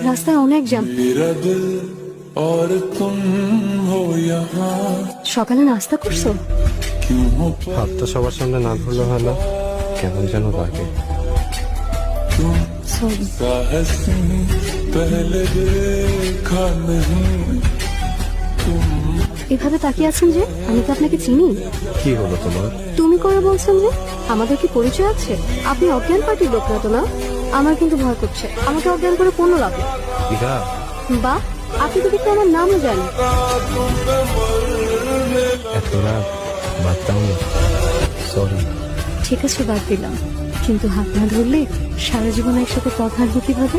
রাস্তায় অনেক জ্যাম। সকালে নাস্তা করছো? হাতটা সবার সামনে না ধরলে হয় না, কেমন যেন লাগে। সরি। এভাবে তাকিয়ে আছেন যে, আমি তো আপনাকে চিনি। কি হলো তোমার? তুমি করে বলছেন যে আমাদের কি পরিচয় আছে? আপনি অজ্ঞান পার্টির লোক না তো না? আমার কিন্তু ভয় করছে, আমাকে অজ্ঞান করে কোনো লাভ নেই। ইরা, বা আপনি তো কিন্তু আমার নামও জানেন। এত রাগ বাদ দাও না। সরি। ঠিক আছে, বাদ দিলাম, কিন্তু হাত না ধরলে সারা জীবন একসাথে পথ হাঁটবো কিভাবে?